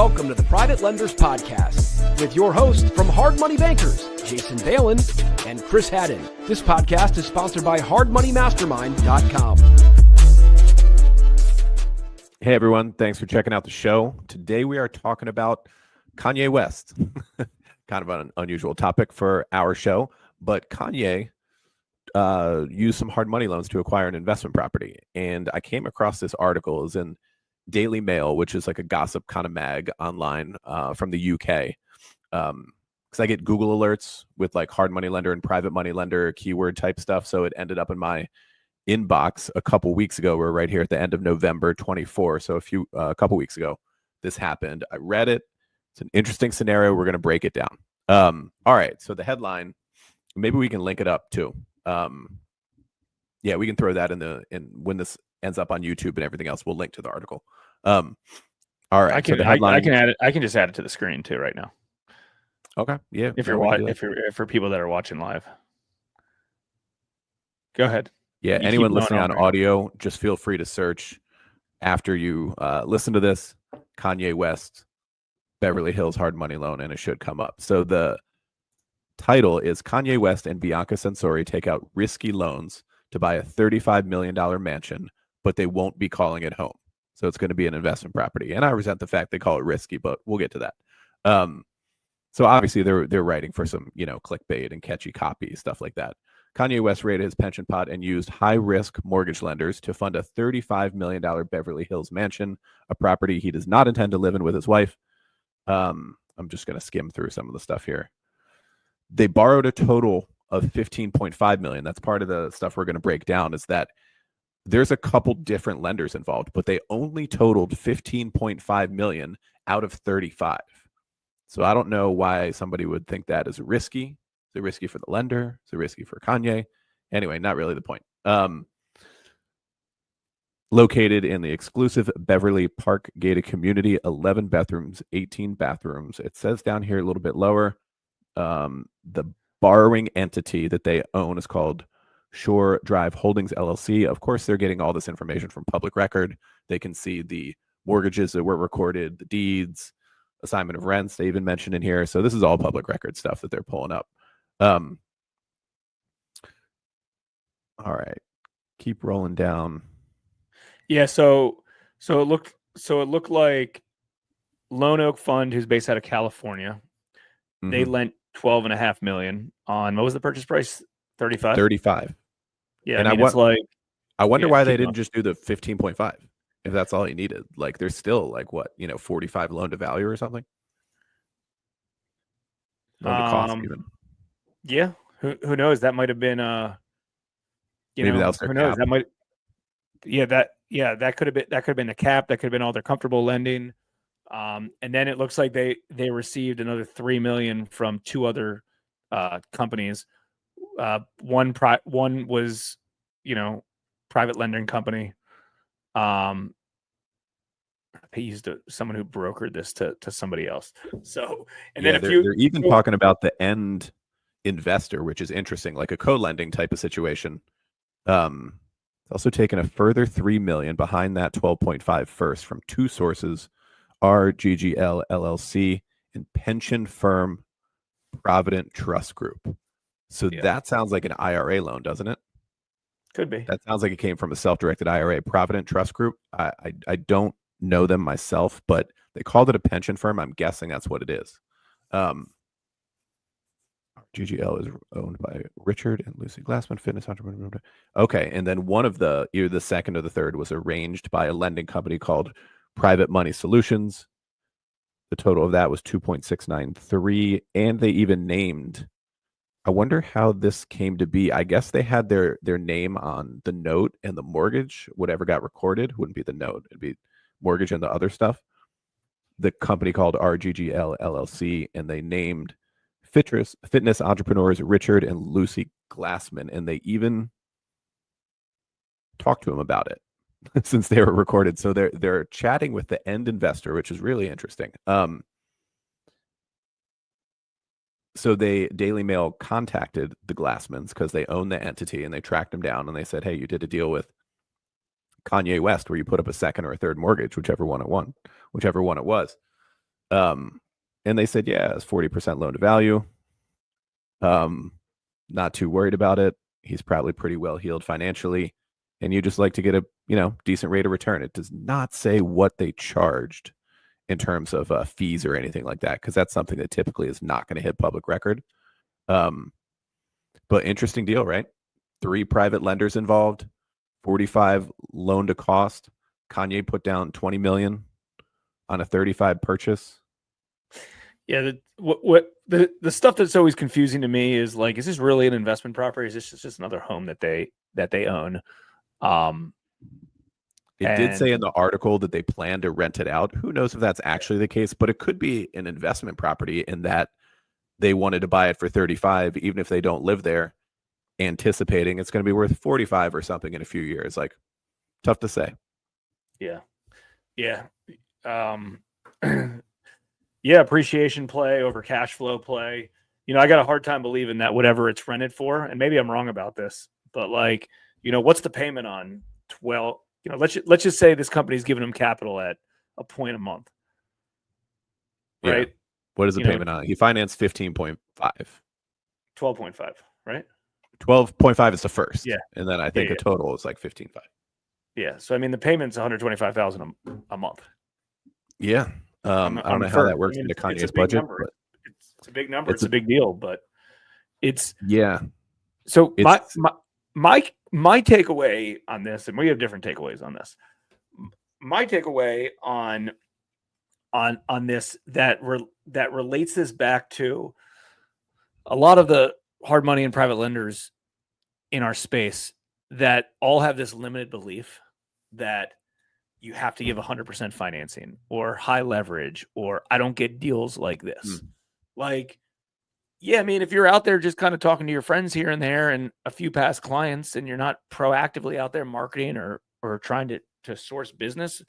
welcome to the Private Lenders Podcast with your hosts from Hard Money Bankers, Jason Balin and Chris Haddon. This podcast is sponsored by hardmoneymastermind.com. Hey everyone, thanks for checking out the show. Today we are talking about Kanye West. Kind of an unusual topic for our show, but Kanye used some hard money loans to acquire an investment property. And I came across this article. It was in Daily Mail, which is like a gossip kind of mag online from the UK. Because I get Google alerts with like hard money lender and private money lender keyword type stuff. So it ended up in my inbox a couple weeks ago. We're right here at the end of November 24. So a couple weeks ago, this happened. I read it. It's an interesting scenario. We're going to break it down. All right. So the headline, maybe we can link it up too. Yeah, we can throw that in when this ends up on YouTube and everything else. We'll link to the article. All right. I can add it. I can just add it to the screen too right now. Okay. Yeah. If for people that are watching live, go ahead. Yeah. Anyone listening on audio, just feel free to search after you listen to this Kanye West Beverly Hills hard money loan, and it should come up. So the title is Kanye West and Bianca Censori take out risky loans to buy a $35 million mansion, but they won't be calling it home. So it's going to be an investment property. And I resent the fact they call it risky, but we'll get to that. So obviously they're writing for some, clickbait and catchy copy, stuff like that. Kanye West raided his pension pot and used high-risk mortgage lenders to fund a $35 million Beverly Hills mansion, a property he does not intend to live in with his wife. I'm just going to skim through some of the stuff here. They borrowed a total of $15.5 million. That's part of the stuff we're going to break down, is that there's a couple different lenders involved, but they only totaled $15.5 million out of 35. So I don't know why somebody would think that is risky. Is it risky for the lender? Is it risky for Kanye? Anyway, not really the point. Located in the exclusive Beverly Park gated community, 11 bedrooms, 18 bathrooms. It says down here a little bit lower, the borrowing entity that they own is called Shore Drive Holdings LLC. Of course, they're getting all this information from public record. They can see the mortgages that were recorded, the deeds, assignment of rents they even mentioned in here. So this is all public record stuff that they're pulling up. All right, keep rolling down. Yeah, so it looked like Lone Oak Fund, who's based out of California, they lent $12.5 million on, what was the purchase price? 35. Yeah, and I wonder why they didn't just do the 15.5 if that's all he needed. Like, there's still like 45 loan to value or something. Loan to cost even. Yeah, who knows? That might have been maybe that was their who cap. knows? That might. That could have been the cap. That could have been all their comfortable lending. And then it looks like they received another $3 million from two other companies. One was private lending company. They used someone who brokered this to somebody else. So then they're even talking about the end investor, which is interesting, like a co-lending type of situation. Also taken a further $3 million behind that 12.5 first from two sources, RGGL LLC and pension firm Provident Trust Group. So that sounds like an IRA loan, doesn't it? Could be. That sounds like it came from a self-directed IRA. Provident Trust Group. I don't know them myself, but they called it a pension firm. I'm guessing that's what it is. GGL is owned by Richard and Lucy Glassman, fitness entrepreneur. Okay, and then one of either the second or the third was arranged by a lending company called Private Money Solutions. The total of that was 2.693, and they even named. I wonder how this came to be. I guess they had their name on the note and the mortgage. Whatever got recorded wouldn't be the note; it'd be mortgage and the other stuff. The company called RGGL LLC, and they named fitness entrepreneurs Richard and Lucy Glassman, and they even talked to him about it since they were recorded. So they're chatting with the end investor, which is really interesting. So Daily Mail contacted the Glassmans because they own the entity, and they tracked them down, and they said, hey, you did a deal with Kanye West where you put up a second or a third mortgage, whichever one it was. And they said, yeah, it's 40% loan to value. Not too worried about it. He's probably pretty well heeled financially. And you just like to get a, decent rate of return. It does not say what they charged in terms of fees or anything like that, because that's something that typically is not going to hit public record. But interesting deal, right? 3 private lenders involved, 45 loan to cost. Kanye put down 20 million on a 35 purchase. Yeah, the stuff that's always confusing to me is like, is this really an investment property? Is this just another home that they own? It did say in the article that they plan to rent it out. Who knows if that's actually the case, but it could be an investment property in that they wanted to buy it for 35, even if they don't live there, anticipating it's going to be worth 45 or something in a few years. Like, tough to say. Yeah. Yeah, appreciation play over cash flow play. I got a hard time believing that whatever it's rented for, and maybe I'm wrong about this, but like, what's the payment on 12? Let's just say this company's giving them capital at a point a month, right? Yeah. What is the payment on? He financed 15.5. 12.5, right? 12.5 is the first. Yeah. And then I think a total is like 15.5. Yeah. So, I mean, the payment's $125,000 a month. Yeah. I don't know how that works into Kanye's budget. But it's a big number. It's a big deal, but it's. Yeah. So my takeaway on this, and we have different takeaways on this. My takeaway on this that relates this back to a lot of the hard money and private lenders in our space that all have this limited belief that you have to give 100% financing or high leverage, or I don't get deals like this. Like, yeah, I mean, if you're out there just kind of talking to your friends here and there and a few past clients, and you're not proactively out there marketing or trying to source business,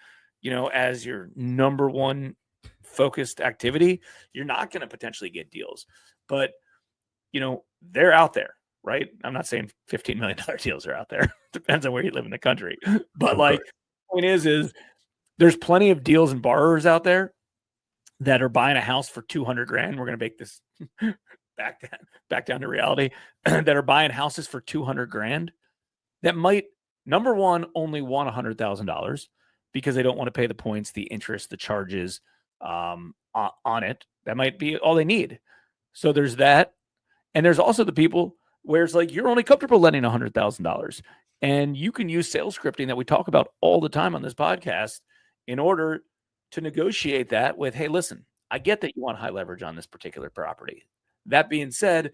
as your number one focused activity, you're not going to potentially get deals. But, they're out there, right? I'm not saying $15 million deals are out there. Depends on where you live in the country. But like, the point is there's plenty of deals and borrowers out there that are buying a house for $200,000. We're going to make this back down to reality. That are buying houses for $200,000 that might, number one, only want $100,000 because they don't want to pay the points, the interest, the charges on it. That might be all they need. So there's that. And there's also the people where it's like, you're only comfortable lending $100,000. And you can use sales scripting that we talk about all the time on this podcast in order to negotiate that with, hey, listen, I get that you want high leverage on this particular property. That being said,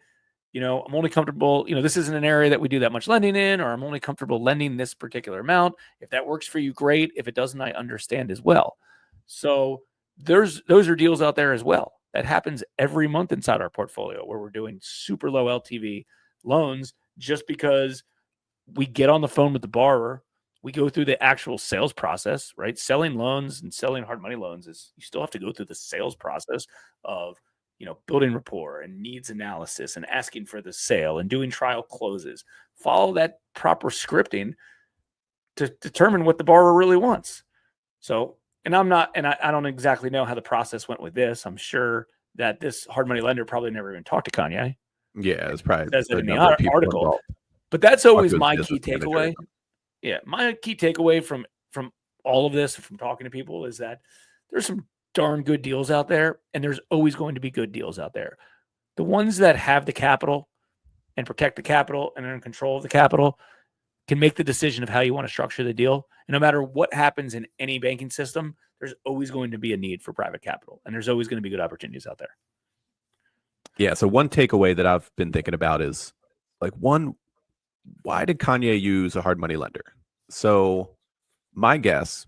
I'm only comfortable, this isn't an area that we do that much lending in, or I'm only comfortable lending this particular amount. If that works for you, great. If it doesn't, I understand as well. So those are deals out there as well. That happens every month inside our portfolio where we're doing super low LTV loans just because we get on the phone with the borrower. We go through the actual sales process, right? Selling loans and selling hard money loans is you still have to go through the sales process of, building rapport and needs analysis and asking for the sale and doing trial closes. Follow that proper scripting to determine what the borrower really wants. So, and I don't exactly know how the process went with this. I'm sure that this hard money lender probably never even talked to Kanye. Yeah, it's probably says it in the article. But that's always my key takeaway. Yeah, my key takeaway from all of this, from talking to people, is that there's some darn good deals out there, and there's always going to be good deals out there. The ones that have the capital and protect the capital and are in control of the capital can make the decision of how you want to structure the deal. And no matter what happens in any banking system, there's always going to be a need for private capital, and there's always going to be good opportunities out there. Yeah. So one takeaway that I've been thinking about is like, why did Kanye use a hard money lender? So my guess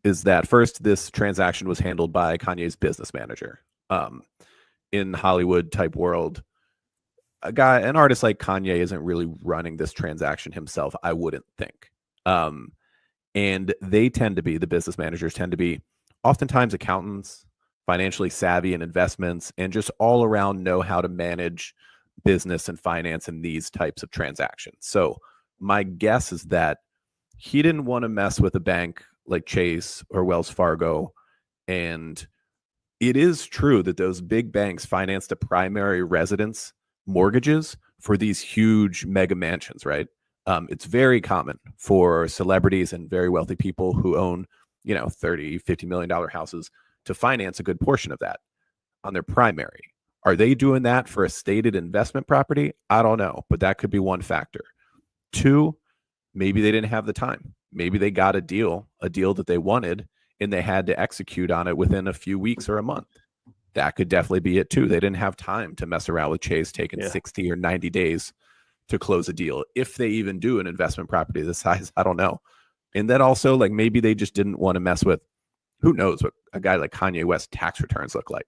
is that first, this transaction was handled by Kanye's business manager. In Hollywood type world, an artist like Kanye isn't really running this transaction himself, I wouldn't think. And the business managers tend to be oftentimes accountants, financially savvy in investments, and just all around know how to manage business and finance in these types of transactions. So my guess is that he didn't want to mess with a bank like Chase or Wells Fargo and it is true that those big banks financed the primary residence mortgages for these huge mega mansions, right? It's very common for celebrities and very wealthy people who own, $30-50 million houses to finance a good portion of that on their primary. Are they doing that for a stated investment property? I don't know, but that could be one factor. Two, maybe they didn't have the time. Maybe they got a deal that they wanted, and they had to execute on it within a few weeks or a month. That could definitely be it too. They didn't have time to mess around with Chase taking 60 or 90 days to close a deal. If they even do an investment property this size, I don't know. And then also, like, maybe they just didn't want to mess with, who knows what a guy like Kanye West tax returns look like.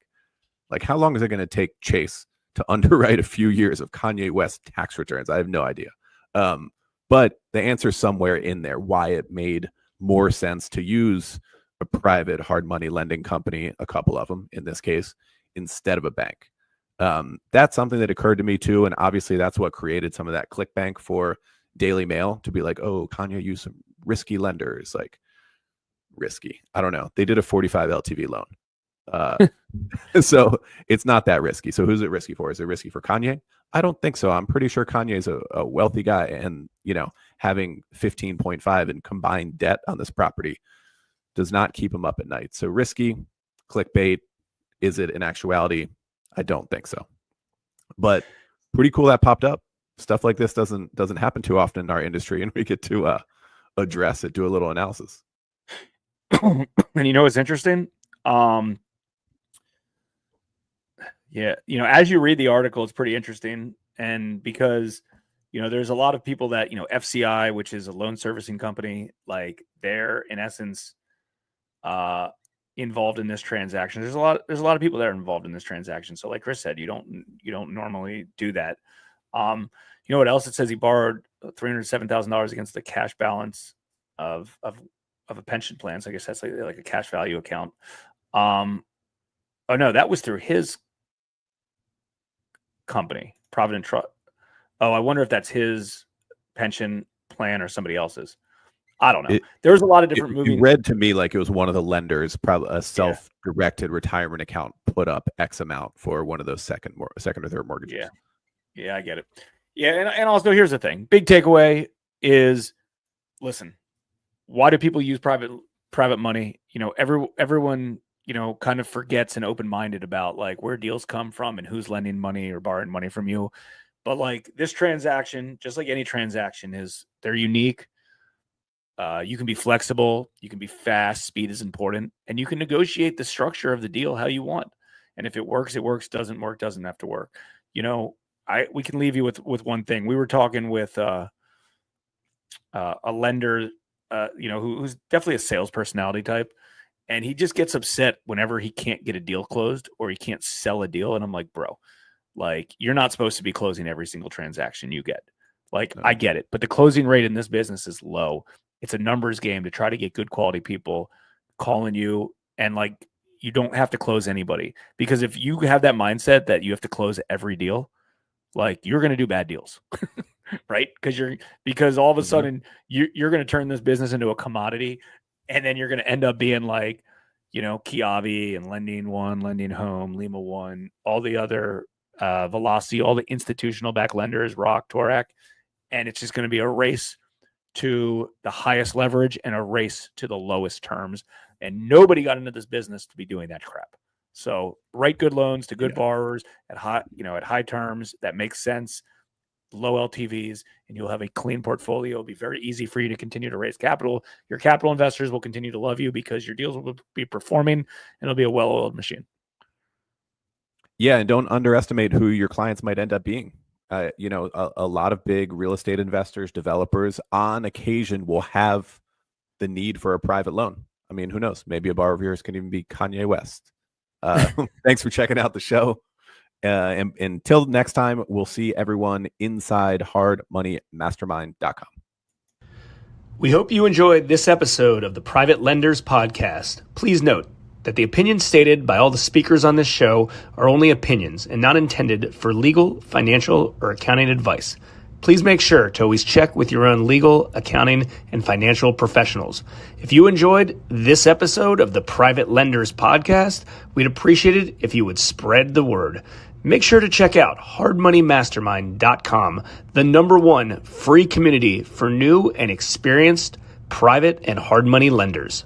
Like, how long is it going to take Chase to underwrite a few years of Kanye West tax returns? I have no idea. But the answer somewhere in there, why it made more sense to use a private hard money lending company, a couple of them in this case, instead of a bank. That's something that occurred to me too. And obviously that's what created some of that clickbank for Daily Mail to be like, oh, Kanye used some risky lenders. Like, risky. I don't know. They did a 45 LTV loan. So it's not that risky. So who's it risky for? Is it risky for Kanye? I don't think so. I'm pretty sure Kanye's a wealthy guy, and having 15.5 in combined debt on this property does not keep him up at night. So risky, clickbait. Is it in actuality? I don't think so. But pretty cool that popped up. Stuff like this doesn't happen too often in our industry, and we get to address it, do a little analysis. And what's interesting? As you read the article, it's pretty interesting. And because, there's a lot of people that, FCI, which is a loan servicing company, like they're in essence involved in this transaction. There's a lot of people that are involved in this transaction. So like Chris said, you don't normally do that. You know what else? It says he borrowed $307,000 against the cash balance of a pension plan. So I guess that's like a cash value account. Oh no, that was through his company, Provident Trust. Oh, I wonder if that's his pension plan or somebody else's. I don't know. There's a lot of different moving. It read to me like it was one of the lenders, probably a self-directed retirement account, put up X amount for one of those second or third mortgages. Yeah, I get it. Yeah, and also here's the thing. Big takeaway is, listen, why do people use private money? Everyone kind of forgets and open-minded about like where deals come from and who's lending money or borrowing money from you. But like this transaction, just like any transaction, they're unique. You can be flexible, you can be fast, speed is important, and you can negotiate the structure of the deal how you want. And if it works, it works. Doesn't work, doesn't have to work. We can leave you with one thing. We were talking with a lender, who's definitely a sales personality type. And he just gets upset whenever he can't get a deal closed or he can't sell a deal. And I'm like, bro, like, you're not supposed to be closing every single transaction you get. Like, I get it. But the closing rate in this business is low. It's a numbers game to try to get good quality people calling you. And like, you don't have to close anybody, because if you have that mindset that you have to close every deal, like, you're going to do bad deals, right? Because all of a sudden you're going to turn this business into a commodity. And then you're going to end up being like, Kiavi and Lending One, Lending Home, Lima One, all the other Velocity, all the institutional back lenders, Rock, Torac. And it's just going to be a race to the highest leverage and a race to the lowest terms. And nobody got into this business to be doing that crap. So write good loans to good borrowers at high terms that makes sense. Low LTVs, and you'll have a clean portfolio. It'll be very easy for you to continue to raise capital. Your capital investors will continue to love you because your deals will be performing, and it'll be a well-oiled machine. Yeah, and don't underestimate who your clients might end up being. A lot of big real estate investors, developers, on occasion will have the need for a private loan. I mean, who knows? Maybe a borrower of yours can even be Kanye West. Thanks for checking out the show. And until next time, we'll see everyone inside hardmoneymastermind.com. We hope you enjoyed this episode of the Private Lenders Podcast. Please note that the opinions stated by all the speakers on this show are only opinions and not intended for legal, financial, or accounting advice. Please make sure to always check with your own legal, accounting, and financial professionals. If you enjoyed this episode of the Private Lenders Podcast, we'd appreciate it if you would spread the word. Make sure to check out hardmoneymastermind.com, the #1 free community for new and experienced private and hard money lenders.